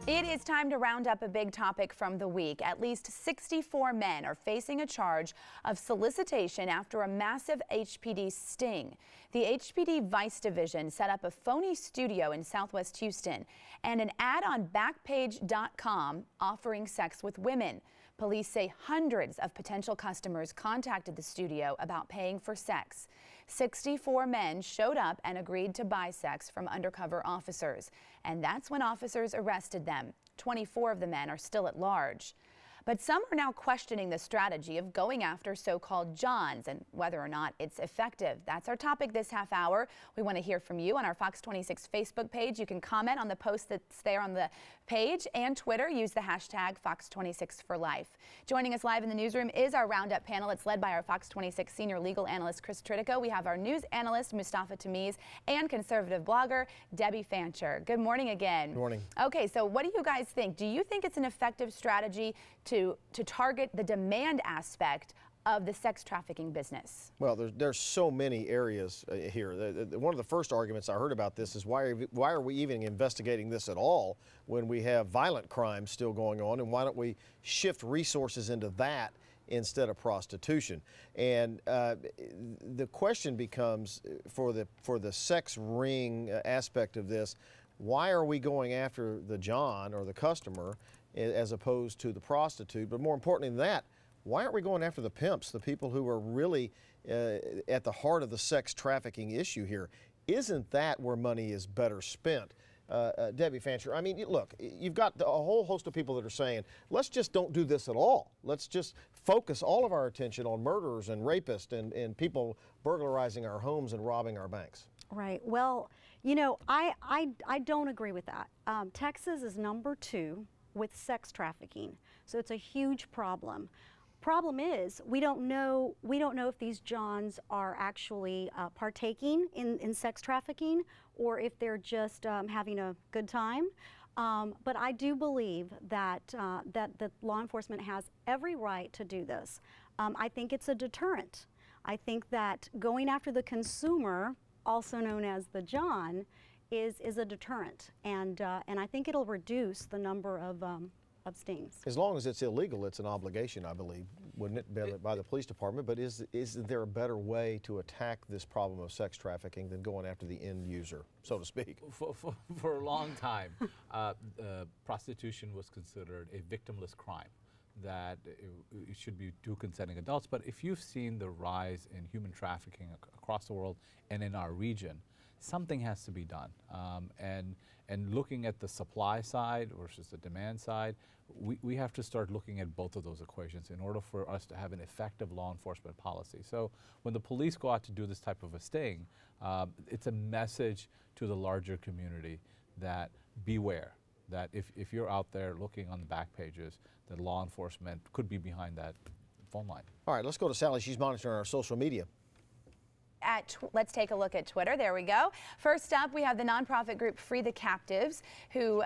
It is time to round up a big topic from the week. At least 64 men are facing a charge of solicitation after a massive HPD sting. The HPD Vice Division set up a phony studio in Southwest Houston and an ad on Backpage.com offering sex with women. Police say hundreds of potential customers contacted the studio about paying for sex. 64 men showed up and agreed to buy sex from undercover officers, and that's when officers arrested them. 24 of the men are still at large. But some are now questioning the strategy of going after so-called Johns and whether or not it's effective. That's our topic this half hour. We want to hear from you on our Fox 26 Facebook page. You can comment on the post that's there on the page, and Twitter. Use the hashtag Fox26forlife. Joining us live in the newsroom is our Roundup panel. It's led by our Fox 26 senior legal analyst Chris Tritico. We have our news analyst Mustafa Tamiz and conservative blogger Debbie Fancher. Good morning again. Good morning. Okay, so what do you guys think? Do you think it's an effective strategy to target the demand aspect of the sex trafficking business? Well, there's so many areas here. One of the first arguments I heard about this is why are we even investigating this at all when we have violent crimes still going on, and why don't we shift resources into that instead of prostitution? And the question becomes, for the sex ring aspect of this, why are we going after the John or the customer as opposed to the prostitute? But more importantly than that, why aren't we going after the pimps, the people who are really at the heart of the sex trafficking issue here? Isn't that where money is better spent? Debbie Fancher, I mean, look, you've got a whole host of people that are saying, let's just don't do this at all. Let's just focus all of our attention on murderers and rapists and people burglarizing our homes and robbing our banks. Right. Well, you know, I don't agree with that. Texas is #2 with sex trafficking, so it's a huge problem. Problem is, we don't know if these Johns are actually partaking in sex trafficking or if they're just having a good time. But I do believe that that law enforcement has every right to do this. I think it's a deterrent. I think that going after the consumer, also known as the John, is a deterrent, and I think it'll reduce the number of stings. As long as it's illegal, it's an obligation, I believe, wouldn't it, by the police department? But is there a better way to attack this problem of sex trafficking than going after the end user, so to speak? For a long time, prostitution was considered a victimless crime, that it should be two consenting adults. But if you've seen the rise in human trafficking across the world and in our region, something has to be done. And looking at the supply side versus the demand side, we have to start looking at both of those equations in order for us to have an effective law enforcement policy. So when the police go out to do this type of a sting, it's a message to the larger community that beware, that if you're out there looking on the back pages, that law enforcement could be behind that phone line. All right, let's go to Sally. She's monitoring our social media. Let's take a look at Twitter. There we go. First up, we have the nonprofit group Free the Captives, who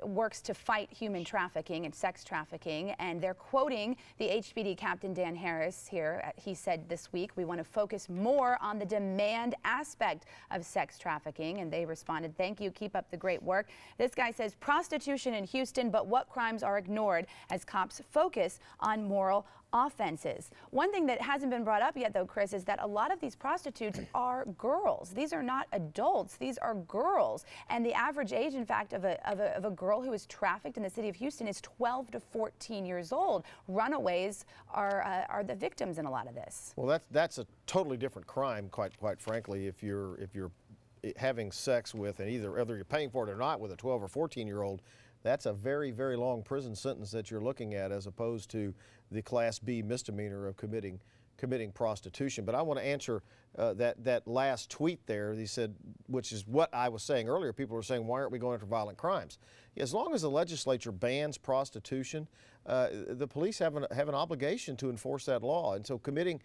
works to fight human trafficking and sex trafficking, and they're quoting the HPD Captain Dan Harris here. He said this week, we want to focus more on the demand aspect of sex trafficking, and they responded, thank you, keep up the great work. This guy says, prostitution in Houston, but what crimes are ignored as cops focus on moral offenses. One thing that hasn't been brought up yet, though, Chris, is that a lot of these prostitutes are girls. These are not adults. These are girls. And the average age, in fact, of a girl who is trafficked in the city of Houston is 12 to 14 years old. Runaways are the victims in a lot of this. Well, that's a totally different crime, quite frankly, if you're having sex with, and either you're paying for it or not, with a 12 or 14-year-old. That's a very, very long prison sentence that you're looking at, as opposed to the Class B misdemeanor of committing prostitution. But I want to answer that last tweet there. He said, which is what I was saying earlier. People were saying, why aren't we going after violent crimes? As long as the legislature bans prostitution, the police have an obligation to enforce that law, and so committing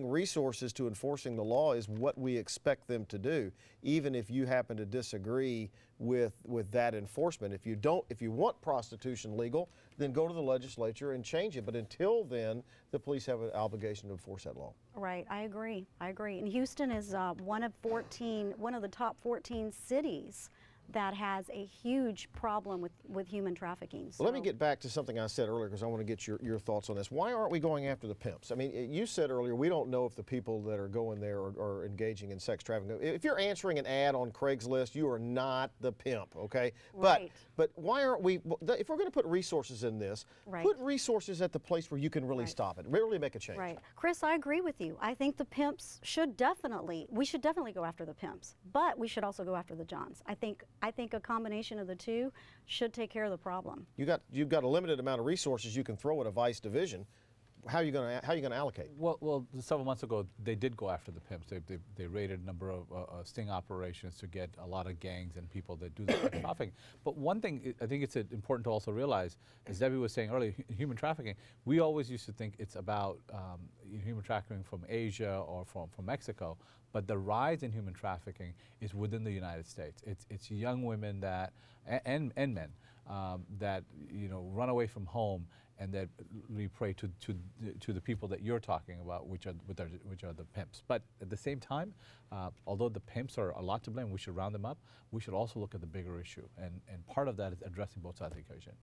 resources to enforcing the law is what we expect them to do, even if you happen to disagree with that enforcement. If you want prostitution legal, then go to the legislature and change it. But until then, the police have an obligation to enforce that law. Right, I agree. And Houston is one of the top 14 cities that has a huge problem with human trafficking. So Well, let me get back to something I said earlier because I want to get your thoughts on this. Why aren't we going after the pimps? I mean, you said earlier we don't know if the people that are going there are engaging in sex trafficking. If you're answering an ad on Craigslist, you are not the pimp, okay? Right. But why aren't we, if we're going to put resources in this, Right. put resources at the place where you can really Right. stop it, really make a change. Right. Chris, I agree with you. I think the pimps we should definitely go after the pimps, but we should also go after the Johns. I think a combination of the two should take care of the problem. You've got a limited amount of resources you can throw at a vice division. How are you going to allocate? Well, several months ago, they did go after the pimps. They raided a number of sting operations to get a lot of gangs and people that do the trafficking. But one thing I think it's important to also realize, as Debbie was saying earlier, human trafficking, we always used to think it's about human trafficking from Asia or from Mexico. But the rise in human trafficking is within the United States. It's young women that and men that run away from home and that we pray to the people that you're talking about, which are the pimps. But at the same time, although the pimps are a lot to blame, we should round them up. We should also look at the bigger issue, and part of that is addressing both sides of the equation.